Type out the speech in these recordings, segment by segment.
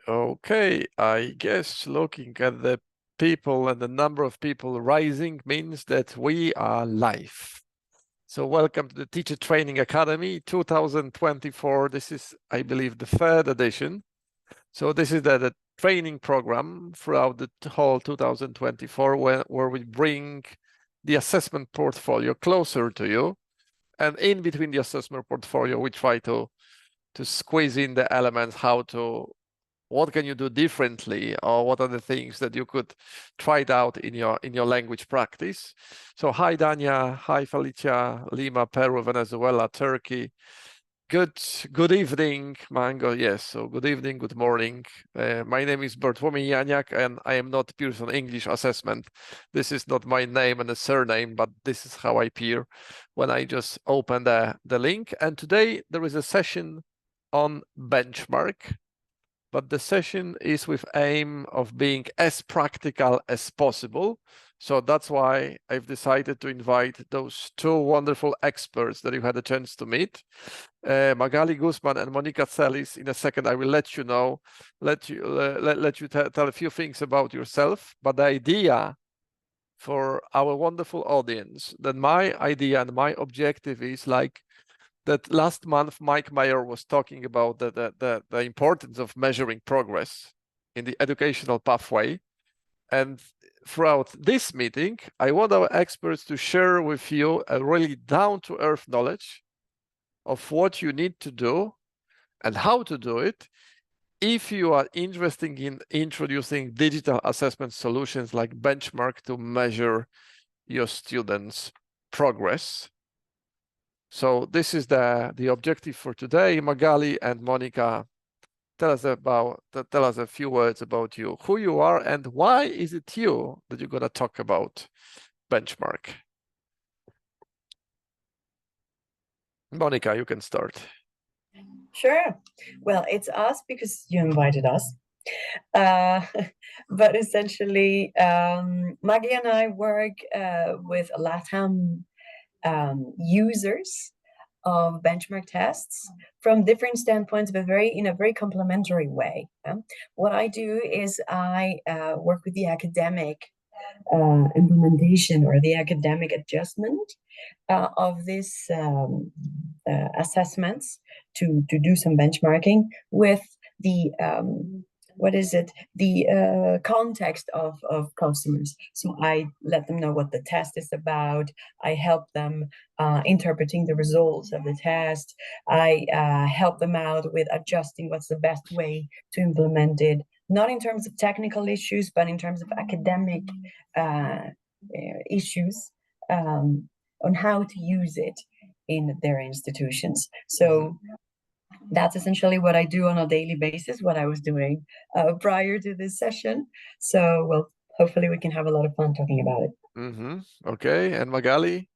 Okay, I guess looking at the people and the number of people rising means that we are live. So welcome to the Teacher Training Academy 2024. This is, I believe, the third edition. So this is the training program throughout the whole 2024 where we bring the assessment portfolio closer to you. And in between the assessment portfolio, we try to squeeze in the elements, what can you do differently, or what are the things that you could try it out in your language practice. So hi Dania, hi Felicia, Lima, Peru, Venezuela, Turkey. Good evening, Mango. Yes, so good evening, good morning. My name is Bartłomiej Janiak, and I am not Pearson English Assessment. This is not my name and a surname, but this is how I appear when I just open the link. And today there is a session on benchmark, but the session is with aim of being as practical as possible. So that's why I've decided to invite those two wonderful experts that you had a chance to meet, Magali Guzman and Monica Celis. In a second, I will let you know, let you tell a few things about yourself. But the idea for our wonderful audience, that my idea and my objective is like that last month, Mike Meyer was talking about the importance of measuring progress in the educational pathway. And throughout this meeting, I want our experts to share with you a really down-to-earth knowledge of what you need to do and how to do it if you are interested in introducing digital assessment solutions like benchmark to measure your students' progress. So this is the objective for today. Magali and Monica, tell us a few words about you, who you are, and why is it you that you're going to talk about benchmark. Monica, you can start. Sure. Well, it's us because you invited us. But essentially, Maggie and I work with LATAM users of benchmark tests from different standpoints, but in a very complementary way. What I do is I work with the academic implementation or the academic adjustment of these assessments to do some benchmarking with the context of customers. So I let them know what the test is about. I help them interpreting the results of the test. I help them out with adjusting what's the best way to implement it, not in terms of technical issues, but in terms of academic issues on how to use it in their institutions. So that's essentially what I do on a daily basis, what I was doing prior to this session. So, well, hopefully we can have a lot of fun talking about it. Okay, and Magali?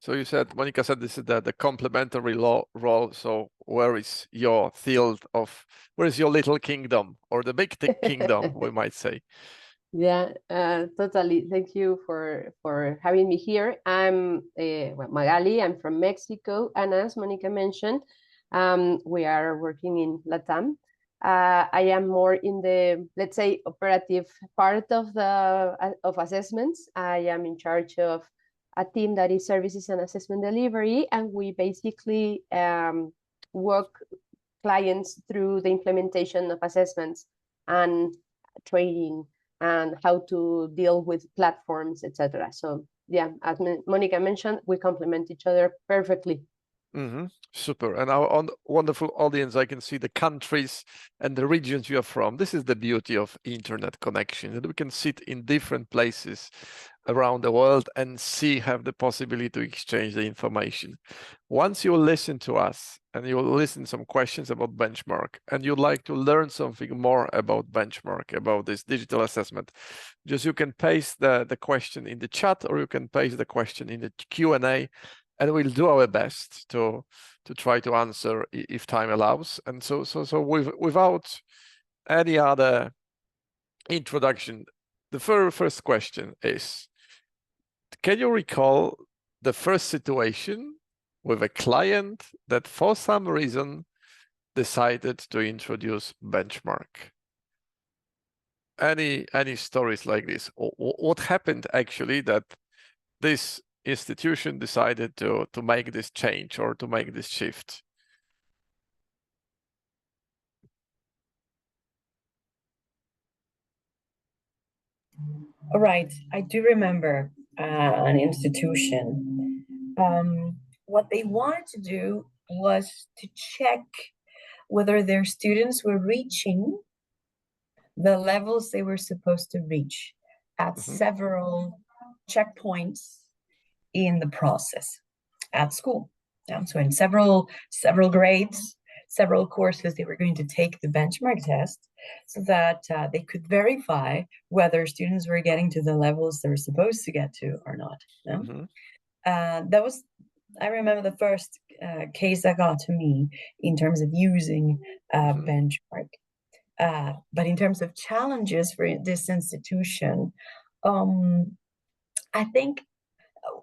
So you said, Monica said this is the complementary role. So where is your where is your little kingdom, or the big kingdom, we might say? Yeah, totally. Thank you for having me here. I'm Magali. I'm from Mexico, and as Monica mentioned, we are working in LATAM. I am more in the, let's say, operative part of assessments. I am in charge of a team that is services and assessment delivery, and we basically walk clients through the implementation of assessments and training and how to deal with platforms, etc. So yeah, as Monica mentioned, we complement each other perfectly. Super. And our wonderful audience, I can see the countries and the regions you are from. This is the beauty of internet connection, that we can sit in different places around the world and have the possibility to exchange the information. Once you listen to us and you listen some questions about benchmark, and you'd like to learn something more about benchmark, about this digital assessment, just you can paste the question in the chat, or you can paste the question in the Q&A, and we'll do our best to try to answer if time allows. And so without any other introduction, the first question is, can you recall the first situation with a client that for some reason decided to introduce benchmark? any stories like this? Or what happened actually that this institution decided to make this change or to make this shift? All right, I do remember an institution. What they wanted to do was to check whether their students were reaching the levels they were supposed to reach at several checkpoints in the process at school. So in several grades, several courses, they were going to take the benchmark test so that they could verify whether students were getting to the levels they were supposed to get to or not. That was, I remember the first case that got to me in terms of using benchmark. But in terms of challenges for this institution, I think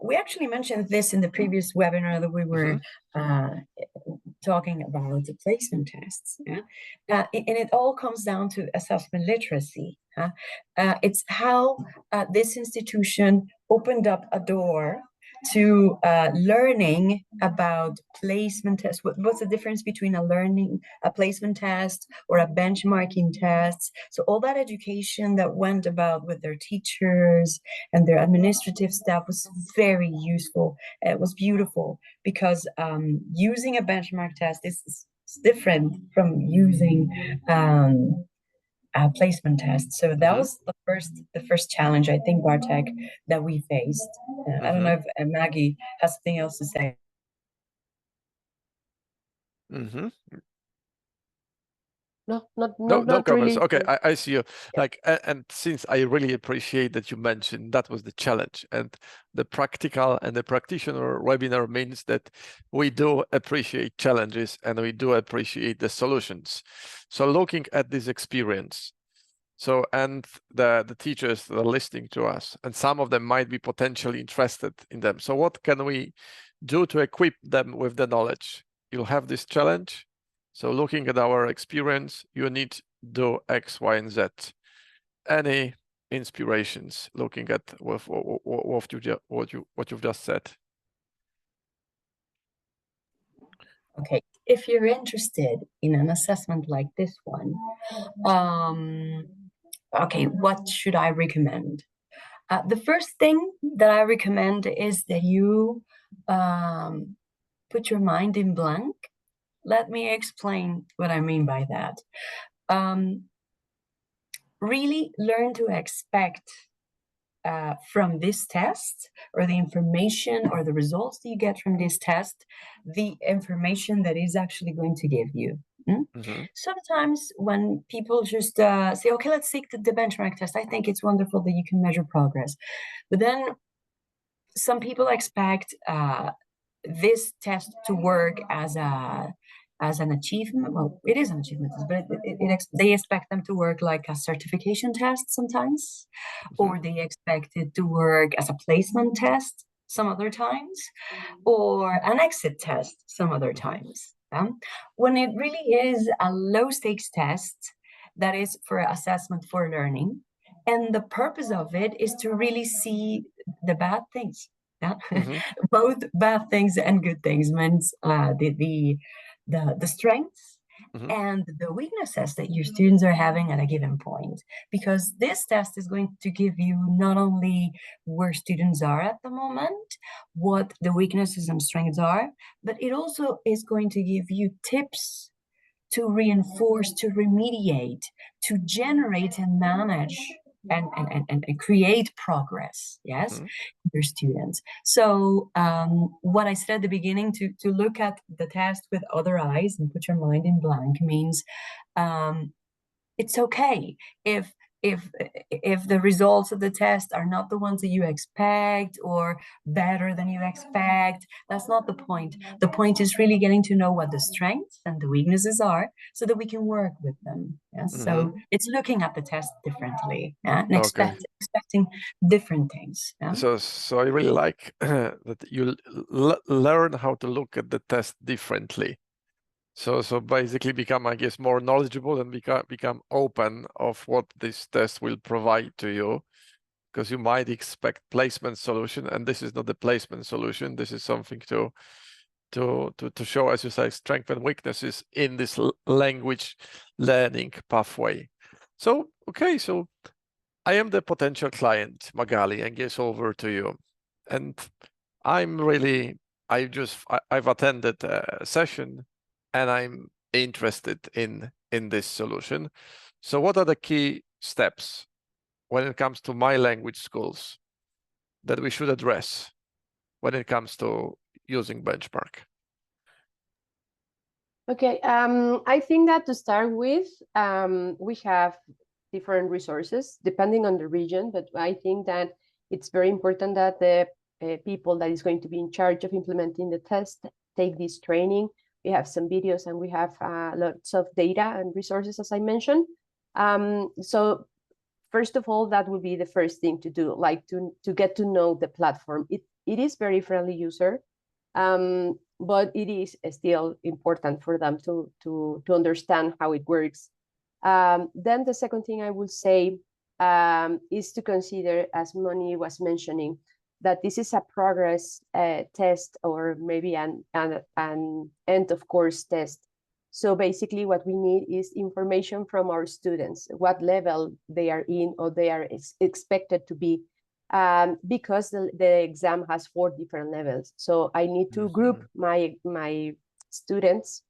we actually mentioned this in the previous webinar that we were talking about the placement tests. And it all comes down to assessment literacy. It's how this institution opened up a door to learning about placement tests. What's the difference between a placement test or a benchmarking test? So all that education that went about with their teachers and their administrative staff was very useful. It was beautiful because using a benchmark test is different from using a placement test. So that was the first challenge, I think, Bartek, that we faced. I don't know if Maggie has something else to say. No, no not comments. really. Okay, I see you. Like, and since I really appreciate that you mentioned that was the challenge, and the practical and the practitioner webinar means that we do appreciate challenges and we do appreciate the solutions. So looking at this experience, and the teachers that are listening to us, and some of them might be potentially interested in them. So what can we do to equip them with the knowledge? You'll have this challenge. So looking at our experience, you need to do X, Y, and Z. Any inspirations looking at what you've just said? Okay, if you're interested in an assessment like this one, okay, what should I recommend? The first thing that I recommend is that you put your mind in blank. Let me explain what I mean by that. Really learn to expect from this test, or the information or the results that you get from this test, the information that is actually going to give you. Sometimes when people just say, okay, let's take the benchmark test, I think it's wonderful that you can measure progress. But then some people expect this test to work as an achievement. Well, it is an achievement, but they expect them to work like a certification test sometimes, or they expect it to work as a placement test some other times, or an exit test some other times. When it really is a low stakes test that is for assessment for learning, and the purpose of it is to really see the bad things. Both bad things and good things means the strengths and the weaknesses that your students are having at a given point, because this test is going to give you not only where students are at the moment, what the weaknesses and strengths are, but it also is going to give you tips to reinforce, to remediate, to generate and manage and create progress, yes, your students. So what I said at the beginning, to look at the test with other eyes and put your mind in blank, means it's okay if the results of the test are not the ones that you expect or better than you expect. That's not the point. The point is really getting to know what the strengths and the weaknesses are so that we can work with them. Yes? So it's looking at the test differently, and expecting different things. Yeah? So I really like that you learn how to look at the test differently. So basically become, I guess, more knowledgeable and become open of what this test will provide to you, because you might expect placement solution, and this is not the placement solution. This is something to show, as you say, strengths and weaknesses in this language learning pathway. So, okay, so I am the potential client, Magali, and guess over to you. And I'm really, I've attended a session and I'm interested in this solution. So what are the key steps when it comes to my language schools that we should address when it comes to using benchmark? Okay, I think that to start with, we have different resources depending on the region, but I think that it's very important that the people that is going to be in charge of implementing the test take this training. We have some videos and we have lots of data and resources, as I mentioned. So first of all, that would be the first thing to do, like to get to know the platform. It is very friendly user. But it is still important for them to understand how it works. Then the second thing I would say is to consider, as Moni was mentioning, that this is a progress test or maybe an end of course test. So basically what we need is information from our students, what level they are in or they are expected to be, because the exam has 4 different levels. So I need to group my students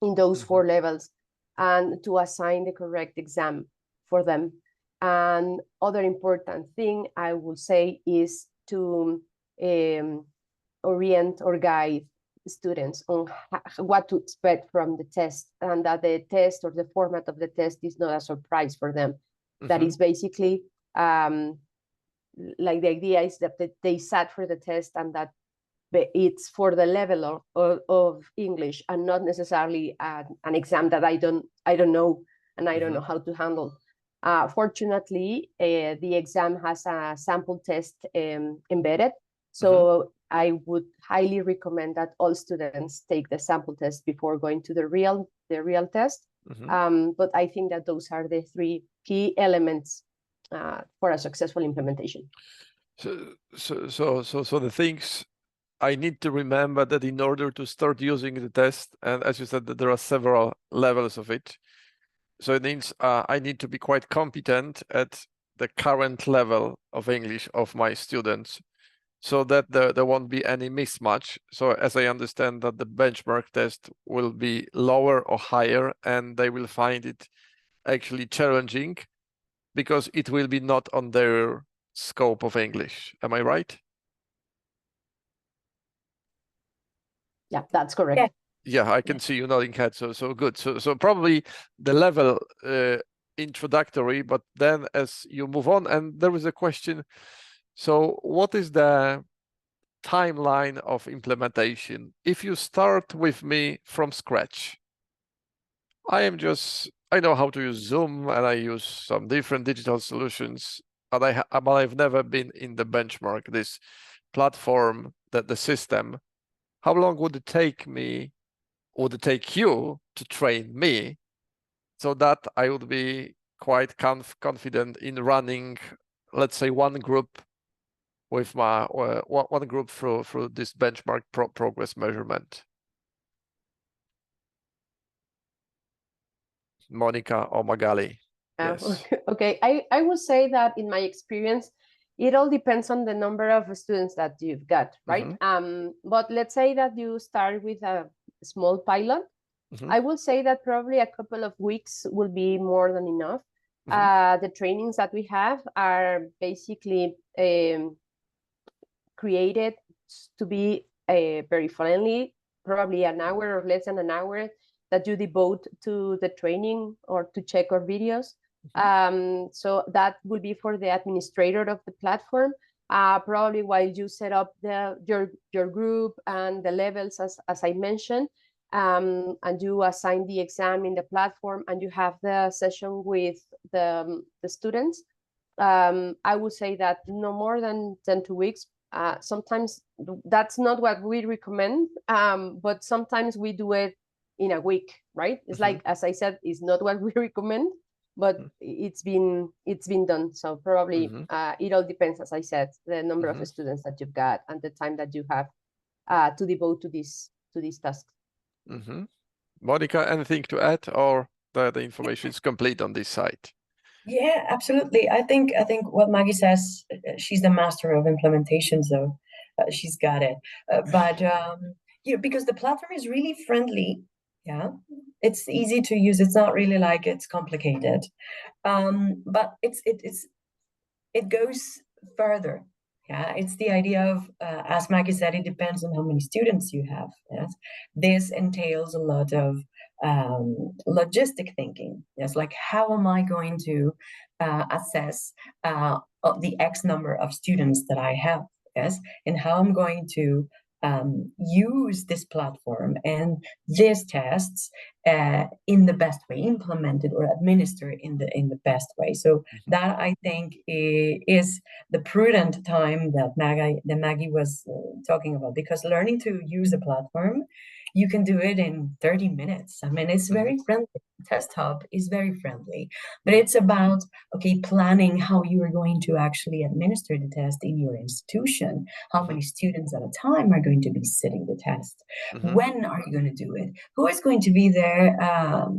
in those 4 levels and to assign the correct exam for them. And other important thing I will say is to orient or guide students on what to expect from the test, and that the test or the format of the test is not a surprise for them. That is basically like the idea is that they sat for the test and that it's for the level of English and not necessarily an exam that I don't know and I don't know how to handle. Fortunately, the exam has a sample test embedded. So I would highly recommend that all students take the sample test before going to the real test. But I think that those are the 3 key elements for a successful implementation. So the things I need to remember that in order to start using the test, and as you said, that there are several levels of it. So it means I need to be quite competent at the current level of English of my students, so that there won't be any mismatch. So as I understand that the benchmark test will be lower or higher, and they will find it actually challenging because it will be not on their scope of English. Am I right? Yeah, that's correct. Yeah, I can see you nodding head. So good. So probably the level introductory, but then as you move on, and there was a question. So what is the timeline of implementation? If you start with me from scratch, I know how to use Zoom and I use some different digital solutions, but I've never been in the benchmark, this platform, the system. How long would it take me, would it take you to train me so that I would be quite confident in running, let's say, one group with my one group through this benchmark progress measurement? Monica or Magali? Yes. Okay, I would say that in my experience, it all depends on the number of students that you've got, right? But let's say that you start with a small pilot. I will say that probably a couple of weeks will be more than enough. The trainings that we have are basically created to be very friendly, probably an hour or less than an hour that you devote to the training or to check our videos. So that will be for the administrator of the platform. Probably while you set up your group and the levels, as I mentioned, and you assign the exam in the platform and you have the session with the students, I would say that no more than 2 weeks. Sometimes that's not what we recommend, but sometimes we do it in a week, right? It's like, as I said, it's not what we recommend, but it's been done. So probably it all depends, as I said, the number of students that you've got and the time that you have to devote to this task. Monica, anything to add, or the information is complete on this site? Yeah, absolutely. I think what Maggie says, she's the master of implementation, so she's got it. But because the platform is really friendly, yeah, it's easy to use. It's not really like it's complicated, but it goes further. Yeah, it's the idea of, as Maggie said, it depends on how many students you have. Yes, this entails a lot of logistic thinking. Yes, like how am I going to assess the X number of students that I have? Yes, and how I'm going to use this platform and these tests in the best way, implemented or administered in the best way. So that, I think, is the prudent time that Maggie was talking about, because learning to use a platform, you can do it in 30 minutes. I mean, it's very friendly. Test Hub is very friendly, but it's about, okay, planning how you are going to actually administer the test in your institution. How many students at a time are going to be sitting the test? When are you going to do it? Who is going to be there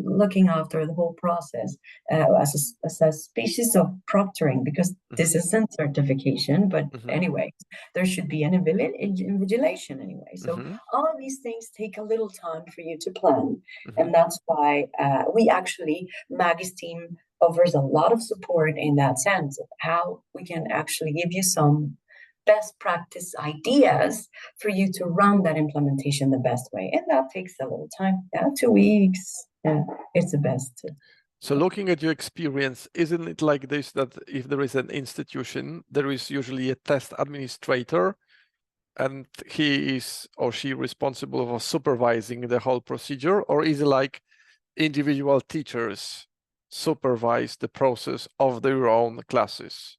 looking after the whole process as a species of proctoring? Because this isn't certification, but anyway, there should be an invigilation anyway. So all of these things take a little time for you to plan. And that's why we actually, Maggie's team offers a lot of support in that sense of how we can actually give you some best practice ideas for you to run that implementation the best way. And that takes a little time. 2 weeks. It's the best. So looking at your experience, isn't it like this, that if there is an institution, there is usually a test administrator, and he is or she responsible for supervising the whole procedure? Or is it like individual teachers supervise the process of their own classes?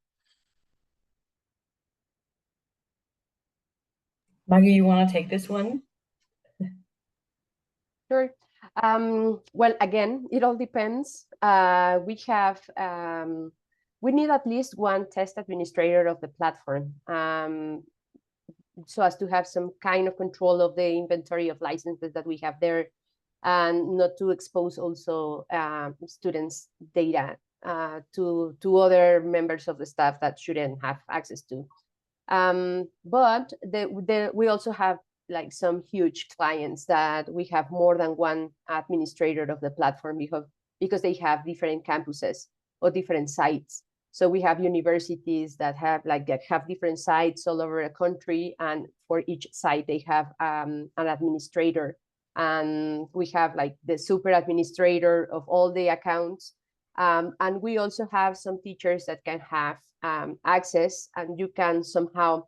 Maggie, you want to take this one? Sure. Well, again, it all depends. We need at least one test administrator of the platform, so as to have some kind of control of the inventory of licenses that we have there, and not to expose also students' data to other members of the staff that shouldn't have access to. But we also have like some huge clients that we have more than one administrator of the platform, because they have different campuses or different sites. So we have universities that have different sites all over the country, and for each site they have an administrator, and we have like the super administrator of all the accounts. And we also have some teachers that can have access, and you can somehow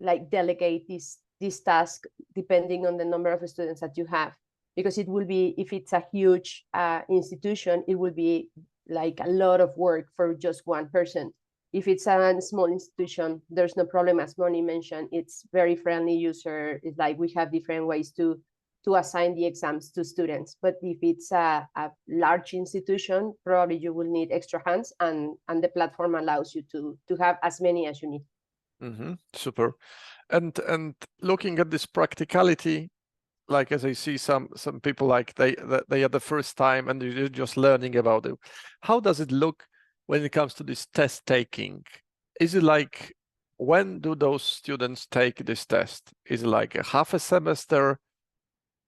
like delegate this task depending on the number of students that you have, because it will be, if it's a huge institution, it will be like a lot of work for just one person. If it's a small institution, there's no problem. As Moni mentioned, it's very friendly user. It's like we have different ways to assign the exams to students. But if it's a large institution, probably you will need extra hands, and the platform allows you to have as many as you need. Super. And looking at this practicality, like as I see some people, like they are the first time and they're just learning about it. How does it look when it comes to this test taking? Is it like, when do those students take this test? Is it like a half a semester,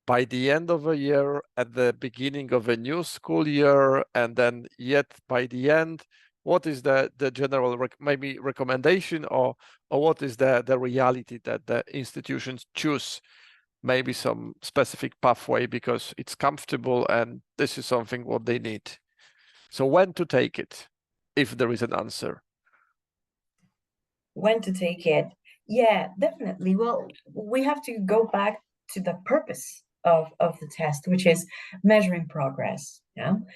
by the end of a year, at the beginning of a new school year, and then yet by the end? What is the general maybe recommendation, or what is the reality that the institutions choose maybe some specific pathway because it's comfortable and this is something what they need? So when to take it, if there is an answer? When to take it? Yeah, definitely. Well, we have to go back to the purpose of the test, which is measuring progress, and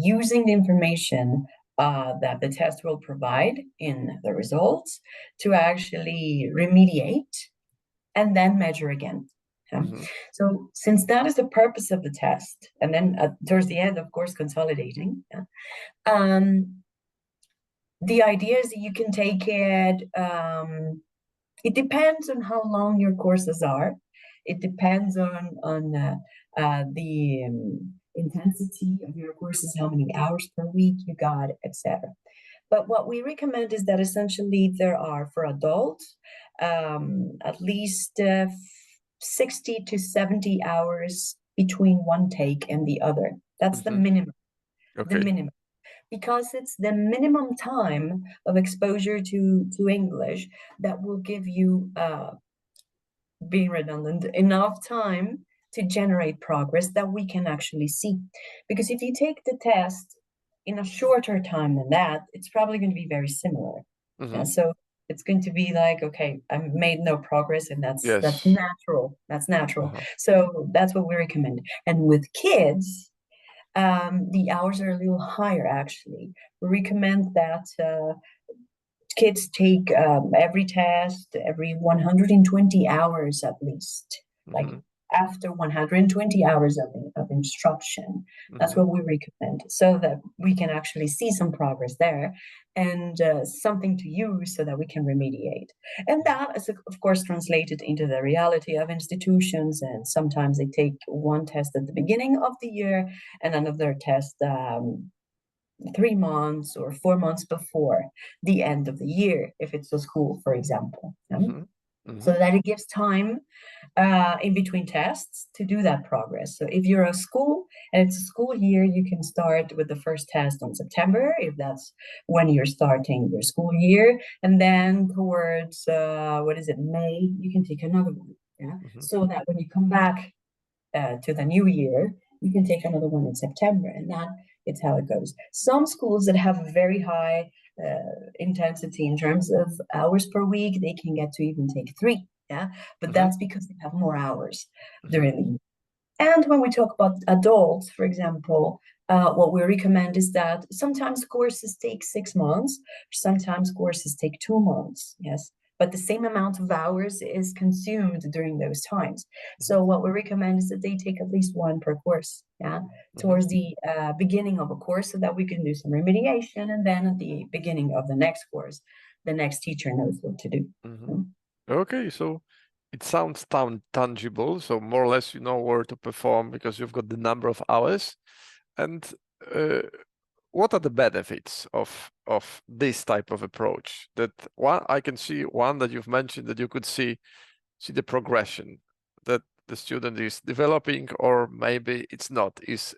using the information that the test will provide in the results to actually remediate and then measure again. So since that is the purpose of the test, and then towards the end, of course, consolidating, the idea is that you can take it, it depends on how long your courses are. It depends on the intensity of your courses, how many hours per week you got, etc. But what we recommend is that essentially there are, for adults, at least 60 to 70 hours between one take and the other. That's the minimum. Okay. The minimum. Because it's the minimum time of exposure to English that will give you, being redundant, enough time to generate progress that we can actually see. Because if you take the test in a shorter time than that, it's probably going to be very similar. So it's going to be like, okay, I made no progress, and that's natural. That's natural. So that's what we recommend. And with kids, the hours are a little higher, actually. We recommend that kids take every test, every 120 hours at least, like after 120 hours of instruction. That's what we recommend, so that we can actually see some progress there, and something to use so that we can remediate. And that is, of course, translated into the reality of institutions. And sometimes they take one test at the beginning of the year and another test 3 months or 4 months before the end of the year, if it's a school, for example. So that it gives time in between tests to do that progress. So if you're a school and it's a school year, you can start with the first test on September, if that's when you're starting your school year. And then towards, May, you can take another one. So that when you come back to the new year, you can take another one in September, and that it's how it goes. Some schools that have a very high intensity in terms of hours per week, they can get to even take 3. But that's because they have more hours during the year. And when we talk about adults, for example, what we recommend is that sometimes courses take 6 months, sometimes courses take 2 months. But the same amount of hours is consumed during those times. So what we recommend is that they take at least 1 per course, towards the beginning of a course, so that we can do some remediation, and then at the beginning of the next course, the next teacher knows what to do. Okay, so it sounds tangible. So more or less, you know where to perform because you've got the number of hours. And what are the benefits of this type of approach? That one, I can see one that you've mentioned, that you could see the progression that the student is developing, or maybe it's not, is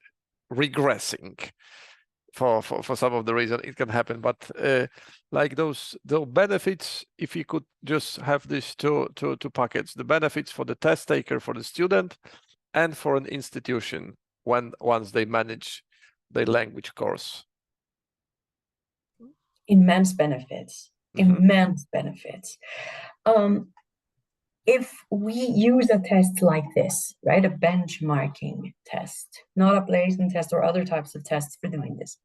regressing for some of the reason. It can happen, but like those benefits, if you could just have these two packets, the benefits for the test taker, for the student, and for an institution once they manage the language course. Immense benefits. Immense benefits. If we use a test like this, right, a benchmarking test, not a placement test or other types of tests for doing this,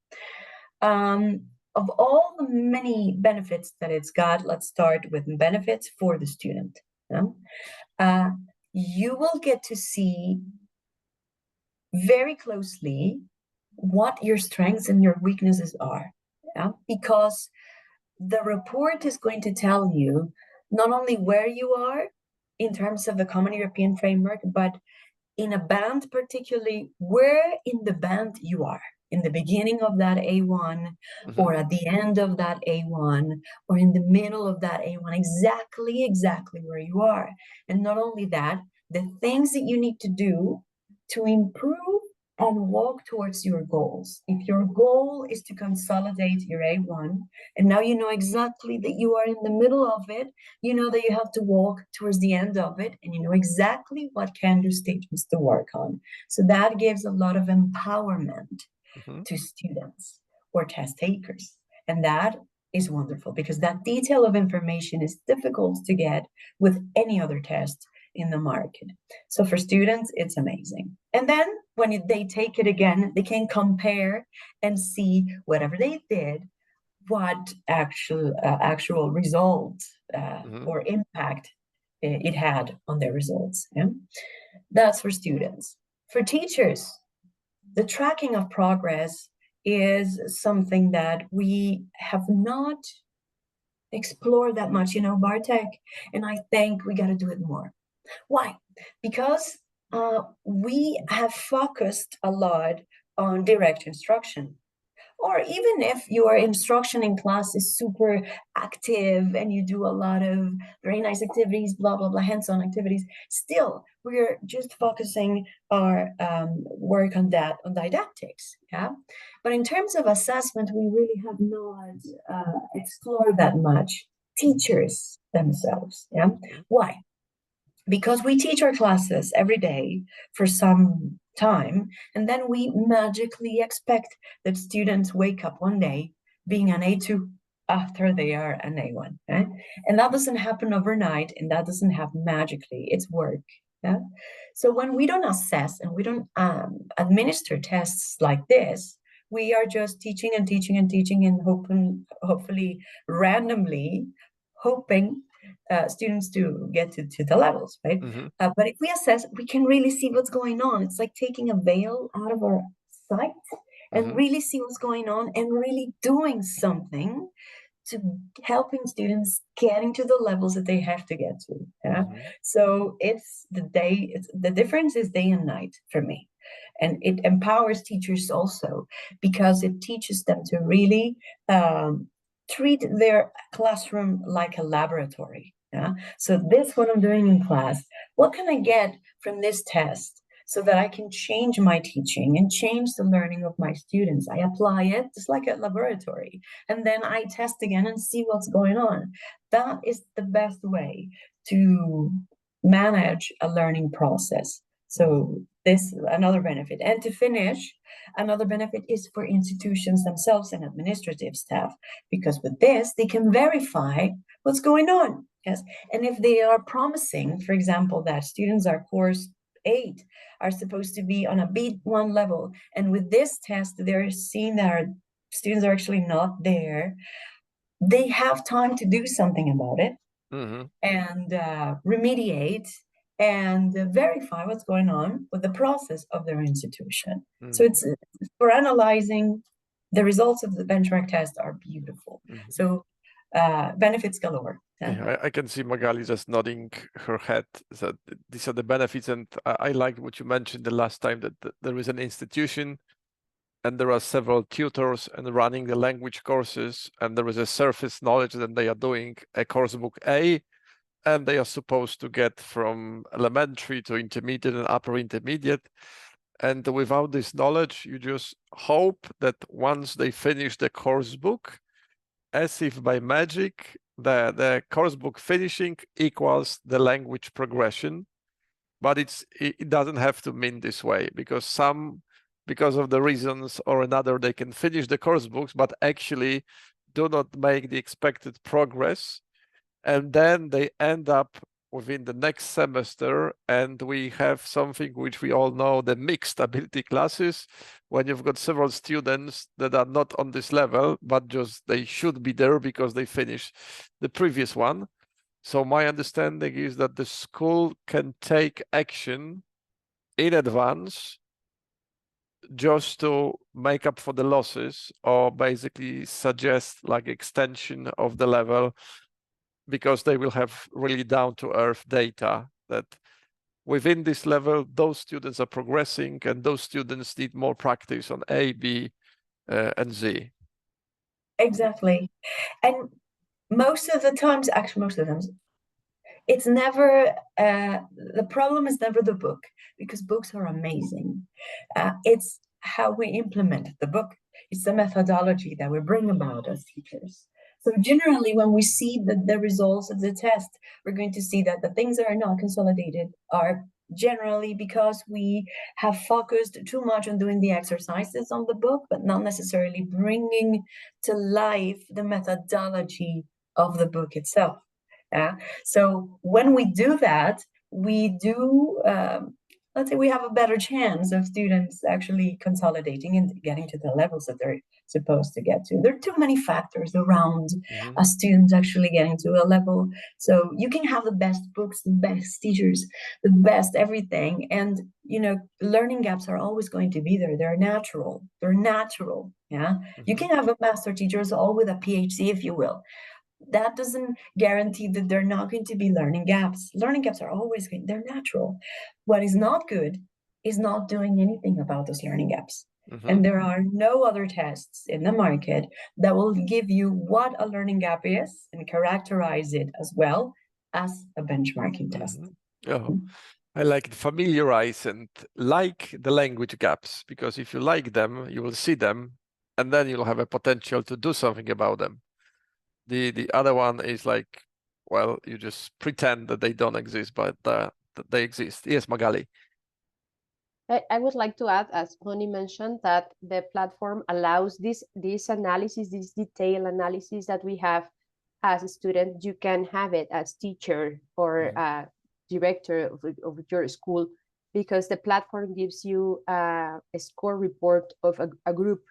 of all the many benefits that it's got, let's start with benefits for the student. You will get to see very closely what your strengths and your weaknesses are, because the report is going to tell you not only where you are in terms of the Common European Framework, but in a band, particularly where in the band you are, in the beginning of that A1, or at the end of that A1, or in the middle of that A1, exactly where you are. And not only that, the things that you need to do to improve and walk towards your goals. If your goal is to consolidate your A1, and now you know exactly that you are in the middle of it, you know that you have to walk towards the end of it, and you know exactly what can-do statements to work on. So that gives a lot of empowerment to students or test takers. And that is wonderful, because that detail of information is difficult to get with any other test in the market. So for students, it's amazing. And then when they take it again, they can compare and see whatever they did, what actual result or impact it had on their results. Yeah? That's for students. For teachers, the tracking of progress is something that we have not explored that much, Bartek, and I think we got to do it more. Why? Because we have focused a lot on direct instruction. Or even if your instruction in class is super active and you do a lot of very nice activities, blah, blah, blah, hands-on activities, still, we're just focusing our work on that, on didactics, yeah? But in terms of assessment, we really have not explored that much teachers themselves, yeah? Why? Because we teach our classes every day for some time, and then we magically expect that students wake up one day being an A2 after they are an A1. Okay? And that doesn't happen overnight, and that doesn't happen magically. It's work. Yeah? So when we don't assess and we don't administer tests like this, we are just teaching and teaching and teaching and hopefully randomly hoping students to get to the levels, right? But if we assess, we can really see what's going on. It's like taking a veil out of our sight and really see what's going on and really doing something to helping students getting to the levels that they have to get to. Yeah? So it's the difference is day and night for me. And it empowers teachers also because it teaches them to really treat their classroom like a laboratory. Yeah? So this what I'm doing in class. What can I get from this test so that I can change my teaching and change the learning of my students? I apply it just like a laboratory, and then I test again and see what's going on. That is the best way to manage a learning process. So this another benefit. And to finish, another benefit is for institutions themselves and administrative staff, because with this, they can verify what's going on. Yes. And if they are promising, for example, that students are course 8 are supposed to be on a B1 level, and with this test, they're seeing that our students are actually not there, they have time to do something about it and remediate and verify what's going on with the process of their institution. So it's for analyzing the results of the benchmark test are beautiful. So benefits galore. Yeah, I can see Magali just nodding her head. So these are the benefits, and I liked what you mentioned the last time that there is an institution and there are several tutors and running the language courses, and there is a surface knowledge that they are doing a course book A, and they are supposed to get from elementary to intermediate and upper intermediate. And without this knowledge, you just hope that once they finish the course book, as if by magic, the course book finishing equals the language progression. But it doesn't have to mean this way, because because of the reasons or another, they can finish the course books, but actually do not make the expected progress. And then they end up within the next semester, and we have something which we all know, the mixed ability classes, when you've got several students that are not on this level, but just they should be there because they finished the previous one. So my understanding is that the school can take action in advance just to make up for the losses, or basically suggest like extension of the level, because they will have really down-to-earth data that within this level, those students are progressing and those students need more practice on A, B, and Z. Exactly. And most of the times, it's never, the problem is never the book, because books are amazing. It's how we implement the book. It's the methodology that we bring about as teachers. So generally, when we see the results of the test, we're going to see that the things that are not consolidated are generally because we have focused too much on doing the exercises on the book, but not necessarily bringing to life the methodology of the book itself. So when we do that, we do let's say we have a better chance of students actually consolidating and getting to the levels that they're supposed to get to. There are too many factors around a student actually getting to a level. So you can have the best books, the best teachers, the best everything. And, you know, learning gaps are always going to be there. They're natural. They're natural. Yeah. You can have a master teachers all with a PhD, if you will. That doesn't guarantee that they're not going to be learning gaps. Learning gaps are always going, they're natural. What is not good is not doing anything about those learning gaps. And there are no other tests in the market that will give you what a learning gap is and characterize it as well as a benchmarking test. Oh, I like it. Familiarize and like the language gaps, because if you like them, you will see them, and then you'll have a potential to do something about them. The other one is like, well, you just pretend that they don't exist, but that they exist. Yes, Magali. I would like to add, as Moni mentioned, that the platform allows this analysis, this detailed analysis that we have as a student. You can have it as teacher or director of your school, because the platform gives you a score report of a group,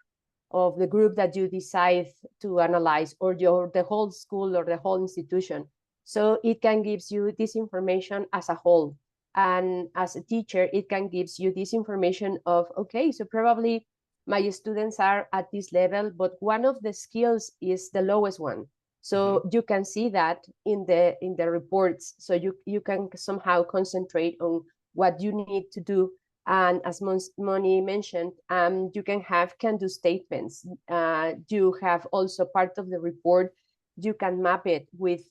of the group that you decide to analyze, or the whole school or the whole institution. So it can give you this information as a whole. And as a teacher, it can give you this information of, okay, so probably my students are at this level, but one of the skills is the lowest one. So you can see that in the reports. So you can somehow concentrate on what you need to do. And as Moni mentioned, you can do statements. You have also part of the report, you can map it with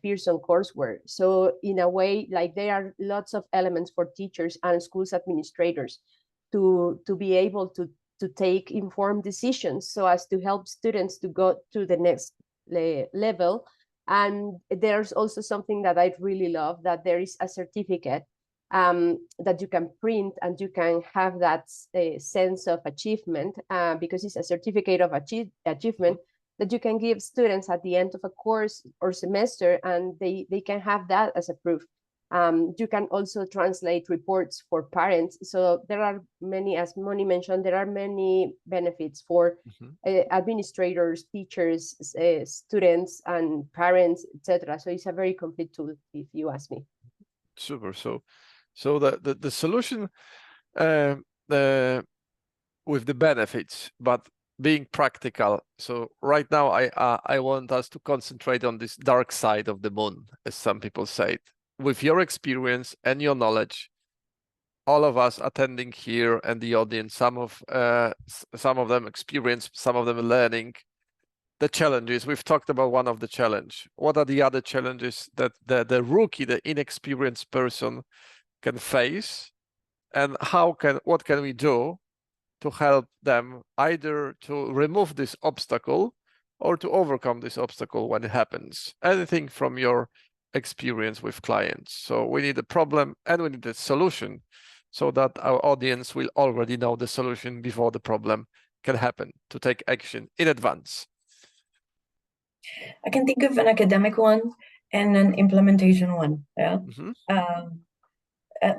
Pearson courseware. So in a way, like, there are lots of elements for teachers and schools administrators to be able to take informed decisions, so as to help students to go to the next level. And there's also something that I really love, that there is a certificate that you can print, and you can have that sense of achievement, because it's a certificate of achievement that you can give students at the end of a course or semester, and they can have that as a proof. You can also translate reports for parents. So there are many, as Moni mentioned, there are many benefits for administrators, teachers, students, and parents, etc. So it's a very complete tool, if you ask me. Super. So the solution with the benefits, but being practical. So right now, I want us to concentrate on this dark side of the moon, as some people say it. With your experience and your knowledge, all of us attending here and the audience, some of them experience, some of them learning. The challenges, we've talked about one of the challenge. What are the other challenges that the rookie, the inexperienced person can face, and what can we do to help them either to remove this obstacle or to overcome this obstacle when it happens? Anything from your experience with clients. So we need a problem and we need a solution, so that our audience will already know the solution before the problem can happen, to take action in advance. I can think of an academic one and an implementation one. Yeah.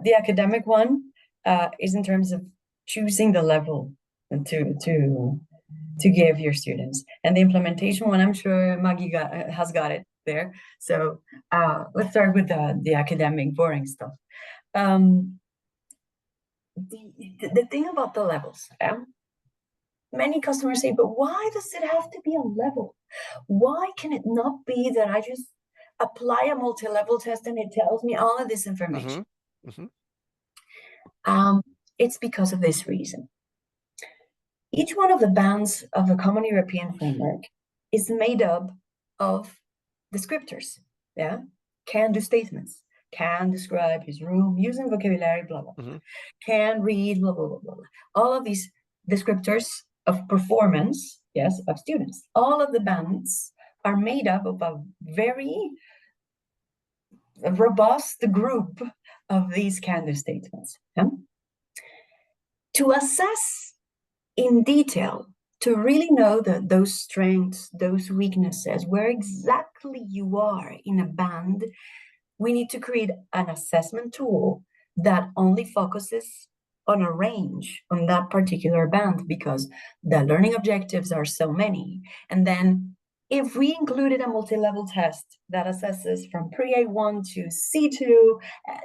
The academic one is in terms of choosing the level to give your students, and the implementation one, I'm sure Maggie has got it there. So let's start with the academic boring stuff. The thing about the levels, many customers say, but why does it have to be a level? Why can it not be that I just apply a multi-level test and it tells me all of this information? It's because of this reason. Each one of the bands of the Common European Framework is made up of descriptors. Yeah, can do statements, can describe his room using vocabulary, blah blah, can read, blah blah blah blah. All of these descriptors of performance, yes, of students. All of the bands are made up of a very robust group of these can do statements. Yeah? To assess in detail, to really know those strengths, those weaknesses, where exactly you are in a band, we need to create an assessment tool that only focuses on a range on that particular band, because the learning objectives are so many. And then if we included a multi-level test that assesses from pre-A1 to C2,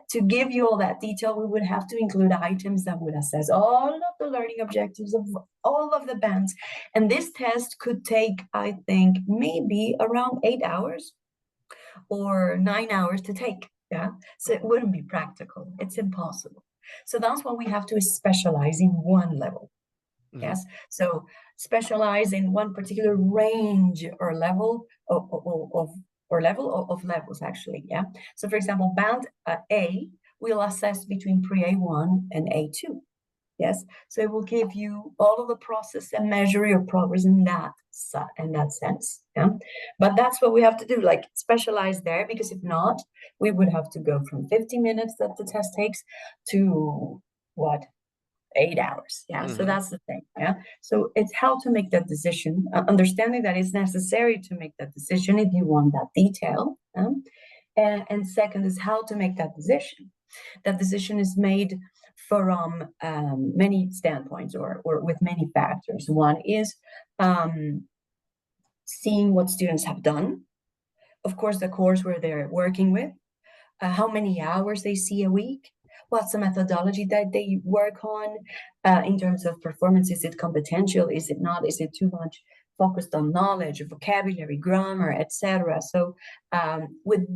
to give you all that detail, we would have to include items that would assess all of the learning objectives of all of the bands. And this test could take, I think, maybe around 8 hours or 9 hours to take. Yeah, so it wouldn't be practical. It's impossible. So that's why we have to specialize in one level. Mhm. Yes, so specialize in one particular range or level of levels, actually. Yeah, so for example, band A will assess between pre-A1 and A2. Yes, so it will give you all of the process and measure your progress in that sense. Yeah, but that's what we have to do, like specialize there, because if not, we would have to go from 50 minutes that the test takes to what, 8 hours. Yeah, so that's the thing. Yeah, so it's how to make that decision, understanding that it's necessary to make that decision if you want that detail. And second is how to make that decision. That decision is made from many standpoints, or with many factors. One is seeing what students have done, of course, the course where they're working with, how many hours they see a week, what's the methodology that they work on, in terms of performance. Is it competential? Is it not? Is it too much focused on knowledge, vocabulary, grammar, etc.? So with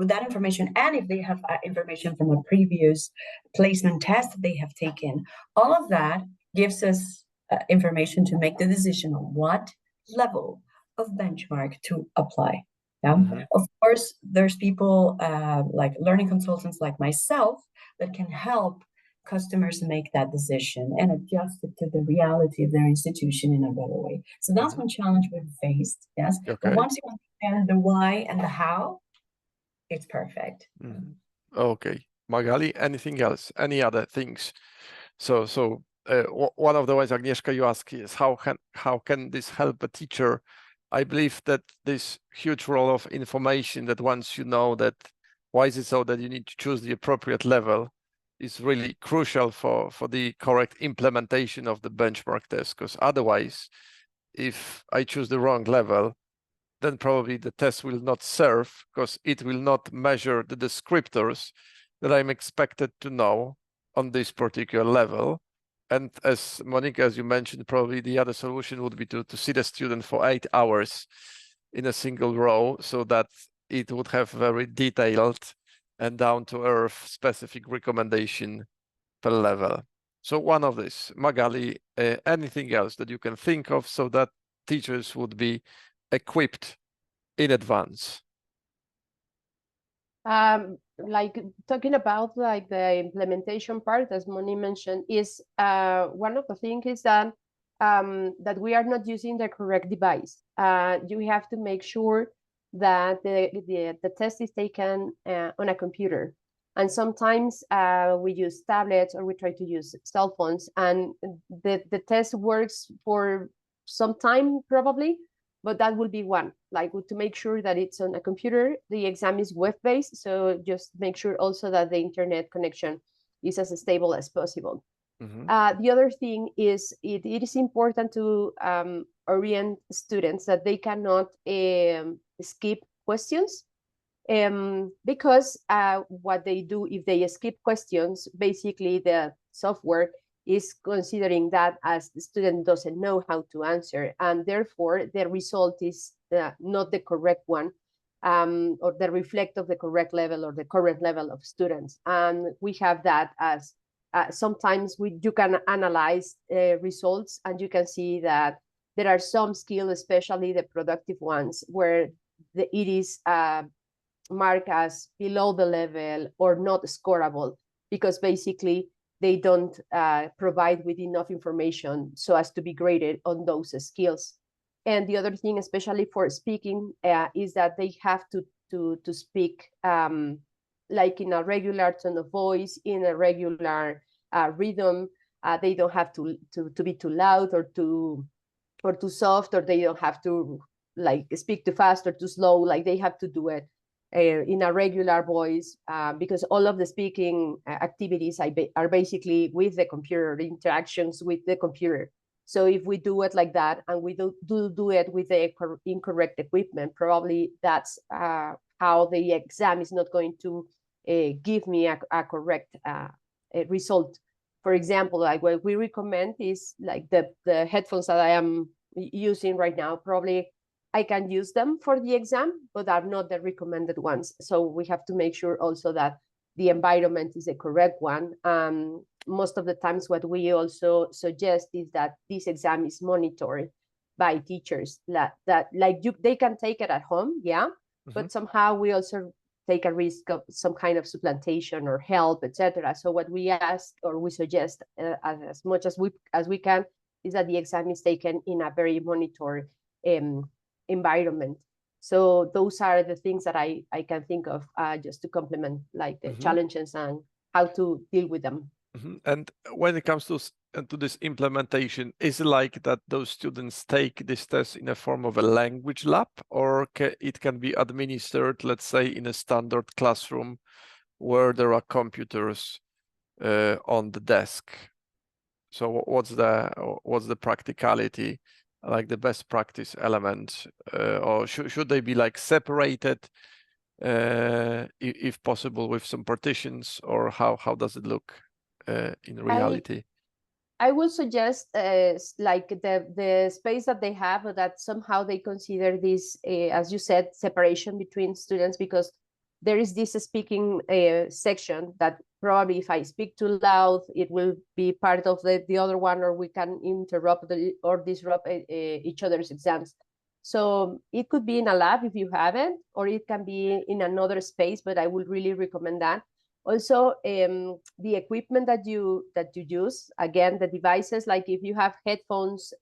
that information, and if they have information from a previous placement test that they have taken, all of that gives us information to make the decision on what level of benchmark to apply. Yeah. Of course, there's people like learning consultants like myself that can help customers make that decision and adjust it to the reality of their institution in a better way. So that's one challenge we've faced. Yes. Okay. But once you understand the why and the how, it's perfect. Okay. Magali, anything else? Any other things? So one of the ways, Agnieszka, you ask is how can this help a teacher? I believe that this huge role of information, that once you know that why is it so that you need to choose the appropriate level, is really crucial for the correct implementation of the benchmark test. Because otherwise, if I choose the wrong level, then probably the test will not serve, because it will not measure the descriptors that I'm expected to know on this particular level. And as Monica, as you mentioned, probably the other solution would be to see the student for 8 hours in a single row, so that it would have very detailed and down-to-earth specific recommendation per level. So one of this. Magali, anything else that you can think of so that teachers would be equipped in advance? Like talking about like the implementation part, as Moni mentioned, is one of the things is that that we are not using the correct device. You have to make sure that the test is taken on a computer, and sometimes we use tablets or we try to use cell phones, and the test works for some time probably, but that will be one, like to make sure that it's on a computer. The exam is web-based, so just make sure also that the internet connection is as stable as possible. The other thing is it is important to orient students that they cannot skip questions, because what they do if they skip questions, basically the software is considering that as the student doesn't know how to answer, and therefore the result is not the correct one, or the reflect of the correct level or the current level of students. And we have that as sometimes you can analyze results, and you can see that there are some skills, especially the productive ones, where it is marked as below the level or not scoreable, because basically they don't provide with enough information so as to be graded on those skills. And the other thing, especially for speaking, is that they have to speak like in a regular tone of voice, in a regular rhythm. They don't have to be too loud or too soft, or they don't have to like speak too fast or too slow. Like they have to do it in a regular voice, because all of the speaking activities are basically with the computer, interactions with the computer. So if we do it like that, and we do it with the incorrect equipment, probably that's how the exam is not going to give me a correct result. For example, like what we recommend is like the headphones that I am using right now. Probably I can use them for the exam, but are not the recommended ones. So we have to make sure also that the environment is the correct one. Most of the times what we also suggest is that this exam is monitored by teachers, that like they can take it at home, yeah, but somehow we also take a risk of some kind of supplantation or help, etc. So what we ask or we suggest as much as we can is that the exam is taken in a very monitored environment. So those are the things that I can think of just to complement like the challenges and how to deal with them. And when it comes to this implementation, is it like that those students take this test in a form of a language lab, or it can be administered, let's say, in a standard classroom where there are computers on the desk? So what's the practicality, like the best practice element, or should they be like separated, if possible, with some partitions, or how does it look in reality? I would suggest like the space that they have, that somehow they consider this, as you said, separation between students, because there is this speaking section that probably if I speak too loud, it will be part of the other one, or we can interrupt or disrupt each other's exams. So it could be in a lab if you haven't, or it can be in another space, but I would really recommend that. Also, the equipment that you use, again, the devices, like if you have headphones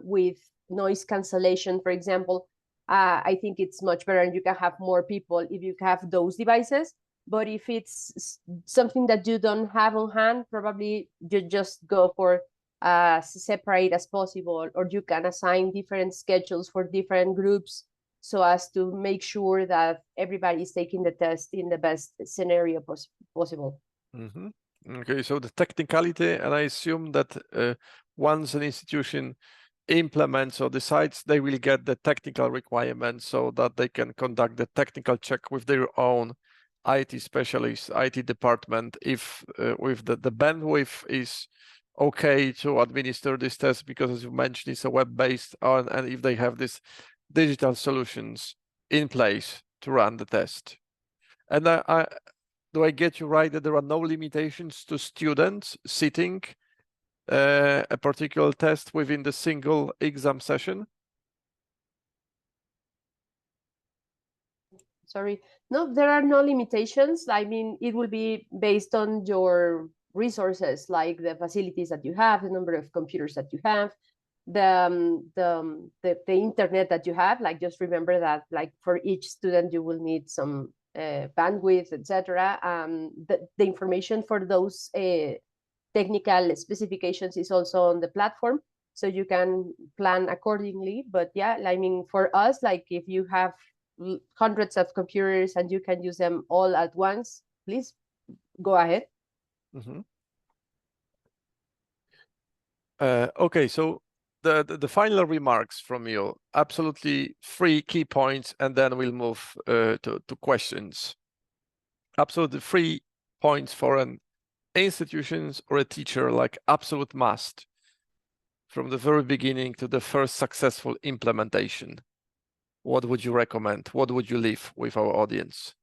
with noise cancellation, for example, I think it's much better, and you can have more people if you have those devices. But if it's something that you don't have on hand, probably you just go for separate as possible, or you can assign different schedules for different groups, so as to make sure that everybody is taking the test in the best scenario possible. Okay, so the technicality, and I assume that once an institution implements or decides, they will get the technical requirements so that they can conduct the technical check with their own IT specialist, IT department, if with the bandwidth is okay to administer this test, because as you mentioned, it's a web-based, and if they have this digital solutions in place to run the test. And do I get you right that there are no limitations to students sitting a particular test within the single exam session? Sorry, no, there are no limitations. I mean, it will be based on your resources, like the facilities that you have, the number of computers that you have, the internet that you have. Like, just remember that, like, for each student, you will need some bandwidth, etc. The information for those technical specifications is also on the platform, so you can plan accordingly. But yeah, I mean, for us, like, if you have hundreds of computers and you can use them all at once, please go ahead. Okay, so the final remarks from you, absolutely 3 key points, and then we'll move to questions. Absolutely 3 points for an institutions or a teacher, like absolute must from the very beginning to the first successful implementation. What would you recommend? What would you leave with our audience?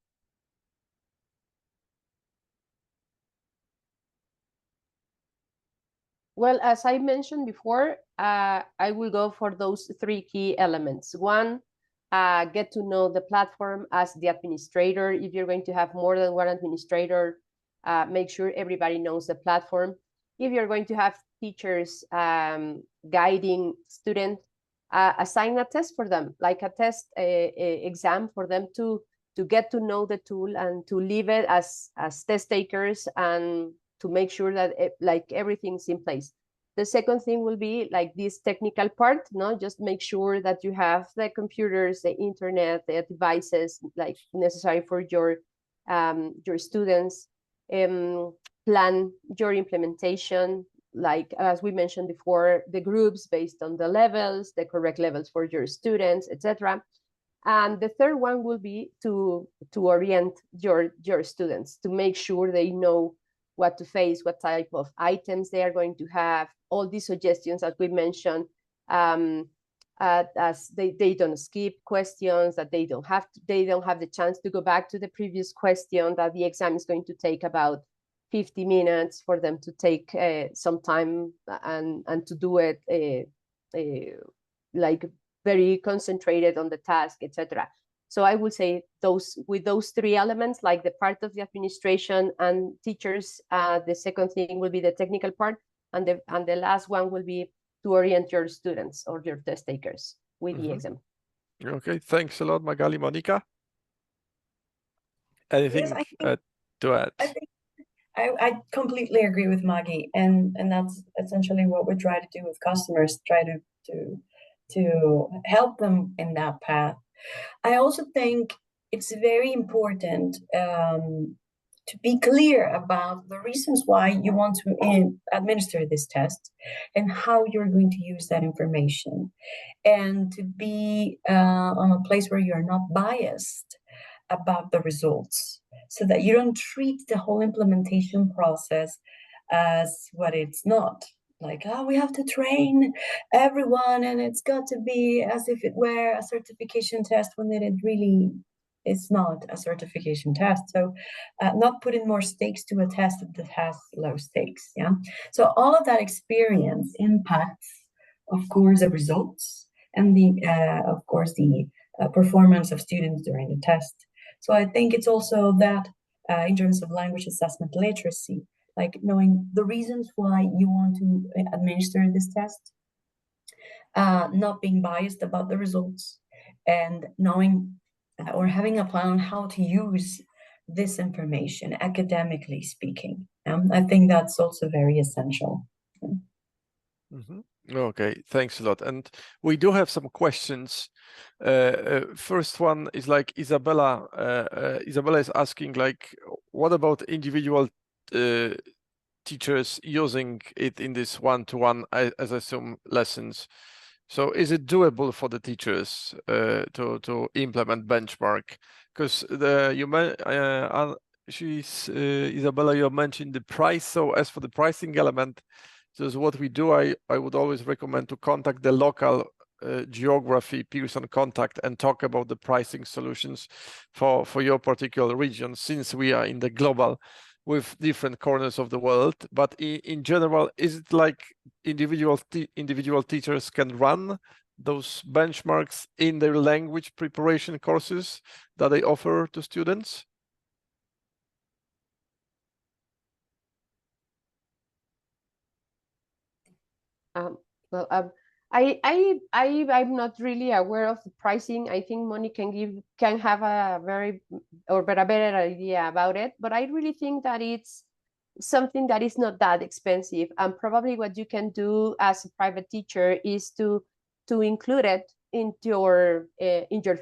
Well, as I mentioned before, I will go for those 3 key elements. One, get to know the platform as the administrator. If you're going to have more than one administrator, make sure everybody knows the platform. If you're going to have teachers guiding students, assign a test for them, like a test exam for them to get to know the tool and to leave it as test takers, and to make sure that like everything's in place. The second thing will be like this technical part, no? Just make sure that you have the computers, the internet, the devices like necessary for your students. Plan your implementation, like as we mentioned before, the groups based on the levels, the correct levels for your students, etc. And the third one will be to orient your students, to make sure they know what to face, what type of items they are going to have, all these suggestions that we mentioned, as they don't skip questions, that they don't have the chance to go back to the previous question, that the exam is going to take about 50 minutes for them to take some time and to do it like very concentrated on the task, etc. So I would say with those three elements, like the part of the administration and teachers, the second thing will be the technical part, and the last one will be to orient your students or your test takers with the exam. Okay, thanks a lot, Magali. Monica, anything to add? I completely agree with Maggie, and that's essentially what we try to do with customers, try to help them in that path. I also think it's very important to be clear about the reasons why you want to administer this test and how you're going to use that information, and to be on a place where you're not biased about the results, so that you don't treat the whole implementation process as what it's not. Like, oh, we have to train everyone and it's got to be as if it were a certification test, when it really is not a certification test. So not putting more stakes to a test that has low stakes. Yeah. So all of that experience impacts, of course, the results and of course the performance of students during the test. So I think it's also that in terms of language assessment literacy, like knowing the reasons why you want to administer this test, not being biased about the results, and knowing or having a plan on how to use this information academically speaking. I think that's also very essential. Okay, thanks a lot. And we do have some questions. First one is like Isabella. Isabella is asking, like, what about individual teachers using it in this one-to-one, as I assume, lessons? So is it doable for the teachers to implement benchmark? Because Isabella, you mentioned the price. So as for the pricing element, so what we do, I would always recommend to contact the local geography Pearson contact and talk about the pricing solutions for your particular region, since we are in the global with different corners of the world. But in general, is it like individual teachers can run those benchmarks in their language preparation courses that they offer to students? Well, I'm not really aware of the pricing. I think Moni can have a better idea about it. But I really think that it's something that is not that expensive. And probably what you can do as a private teacher is to include it in your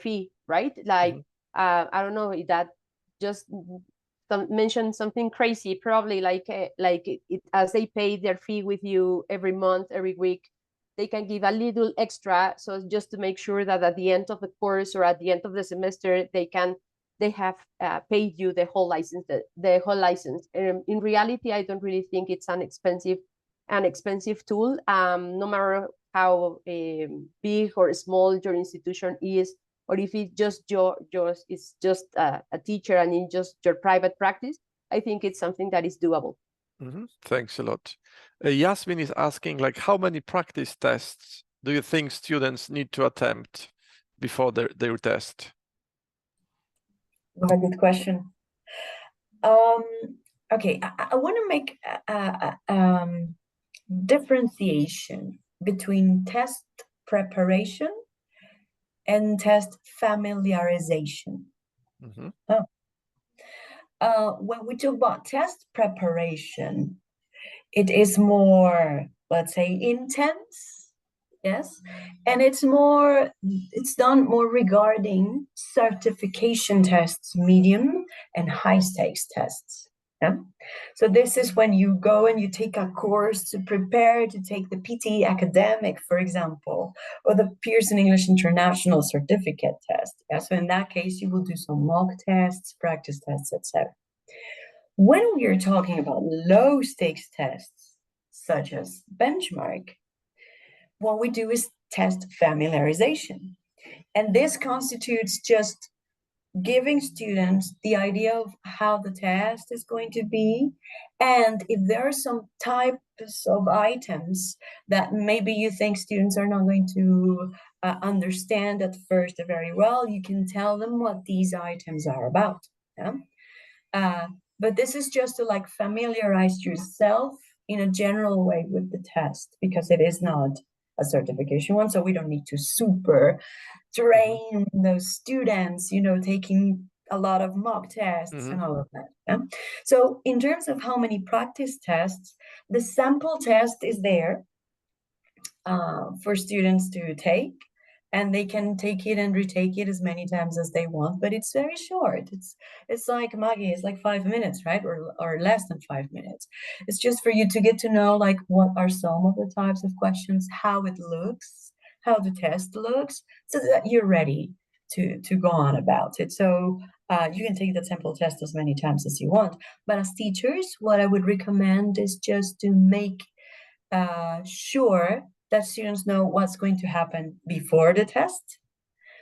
fee, right? Like I don't know, that just mention something crazy, probably like as they pay their fee with you every month, every week, they can give a little extra, so just to make sure that at the end of the course or at the end of the semester they have paid you the whole license. In reality, I don't really think it's an expensive tool. No matter how big or small your institution is, or if it's just a teacher and it's just your private practice, I think it's something that is doable. Thanks a lot. Yasmin is asking, like, how many practice tests do you think students need to attempt before their test? What a good question. Okay, I want to make a differentiation between test preparation and test familiarization. When we talk about test preparation, it is more let's say, intense. Yes, and it's done more regarding certification tests, medium and high stakes tests. Yeah. So this is when you go and you take a course to prepare to take the PT academic, for example, or the Pearson English International certificate test. Yeah. So in that case, you will do some mock tests, practice tests, etc. When we are talking about low stakes tests, such as benchmark, what we do is test familiarization. And this constitutes just giving students the idea of how the test is going to be. And if there are some types of items that maybe you think students are not going to understand at first very well, you can tell them what these items are about. Yeah? But this is just to like familiarize yourself in a general way with the test, because it is not a certification one, so we don't need to super train those students, taking a lot of mock tests and all of that. Yeah? So in terms of how many practice tests, the sample test is there for students to take, and they can take it and retake it as many times as they want, but it's very short. It's like Maggie, it's like 5 minutes, right? Or less than 5 minutes. It's just for you to get to know like what are some of the types of questions, how it looks, how the test looks, so that you're ready to go on about it. So you can take that sample test as many times as you want. But as teachers, what I would recommend is just to make sure that students know what's going to happen before the test,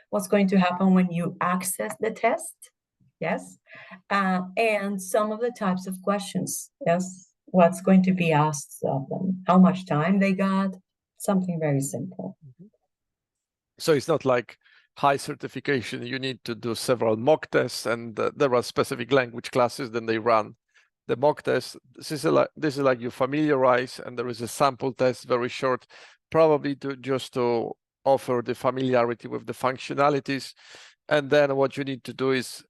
what's going to happen when you access the test, yes, and some of the types of questions, yes, what's going to be asked of them, how much time they got, something very simple. So it's not like high certification, you need to do several mock tests, and there are specific language classes, then they run the mock test. This is like you familiarize, and there is a sample test, very short, probably to offer the familiarity with the functionalities. And then what you need to do is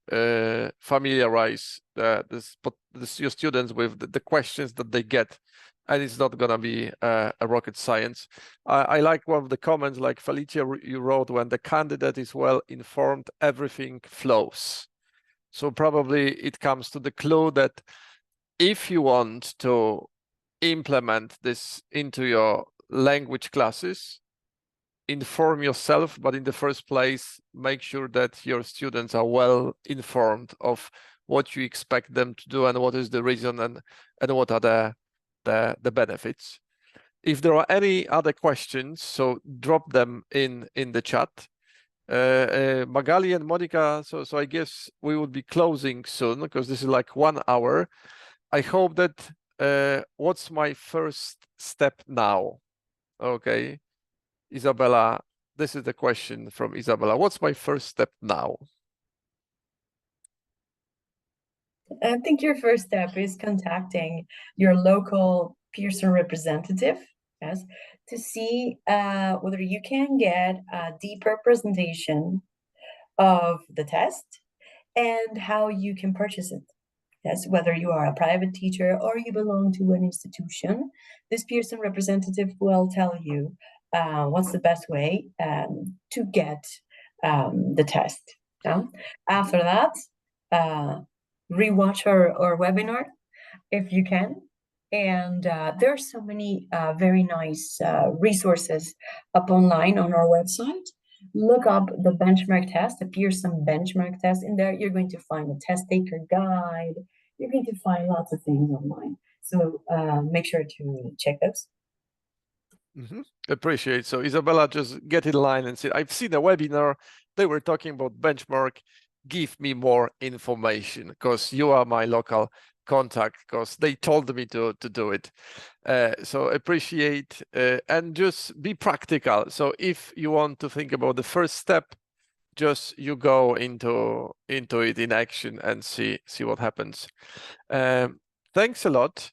familiarize your students with the questions that they get. And it's not going to be a rocket science. I like one of the comments, like Felicia, you wrote, when the candidate is well informed, everything flows. So probably it comes to the clue that if you want to implement this into your language classes, inform yourself, but in the first place, make sure that your students are well informed of what you expect them to do and what is the reason and what are the benefits. If there are any other questions, so drop them in the chat. Magali and Monica, so I guess we will be closing soon because this is like 1 hour. I hope that what's my first step now? Okay, Isabella, this is the question from Isabella. What's my first step now? I think your first step is contacting your local Pearson representative, yes, to see whether you can get a deeper presentation of the test and how you can purchase it. Yes, whether you are a private teacher or you belong to an institution, this Pearson representative will tell you what's the best way to get the test. Yeah? After that, rewatch our webinar if you can. And there are so many very nice resources up online on our website. Look up the benchmark test, the Pearson benchmark test. In there, you're going to find a test taker guide. You're going to find lots of things online. So make sure to check those. Appreciate. So Isabella, just get in line and say, I've seen a webinar. They were talking about benchmark. Give me more information because you are my local contact because they told me to do it. So appreciate and just be practical. So if you want to think about the first step, just you go into it in action and see what happens. Thanks a lot.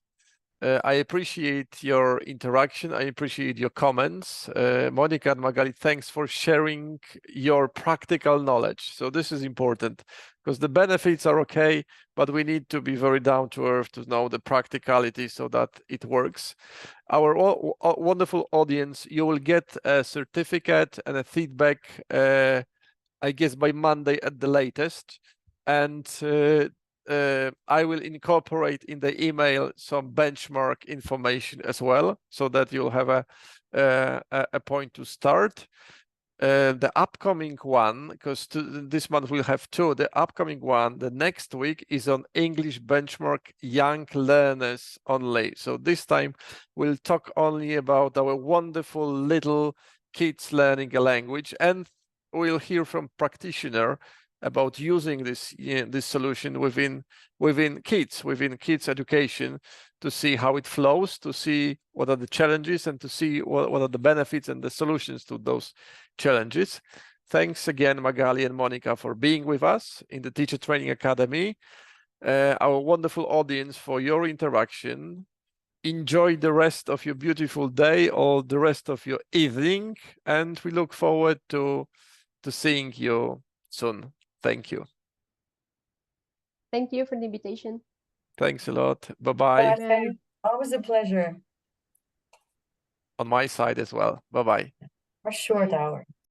I appreciate your interaction. I appreciate your comments. Monica and Magali, thanks for sharing your practical knowledge. So this is important. because the benefits are okay, but we need to be very down to earth to know the practicality so that it works. Our wonderful audience, you will get a certificate and a feedback, I guess by Monday at the latest. And I will incorporate in the email some benchmark information as well, so that you'll have a point to start. The upcoming one, because this month we'll have two, the upcoming one, the next week, is on English benchmark young learners only. So this time we'll talk only about our wonderful little kids learning a language, and we'll hear from practitioner about using this this solution within kids education, to see how it flows, to see what are the challenges, and to see what are the benefits and the solutions to those challenges. Thanks again, Magali and Monica, for being with us in the Teacher Training Academy. Our wonderful audience, for your interaction. Enjoy the rest of your beautiful day or the rest of your evening, and we look forward to seeing you soon. Thank you. Thank you for the invitation. Thanks a lot. Bye-bye. Always a pleasure. On my side as well. Bye-bye. A short hour.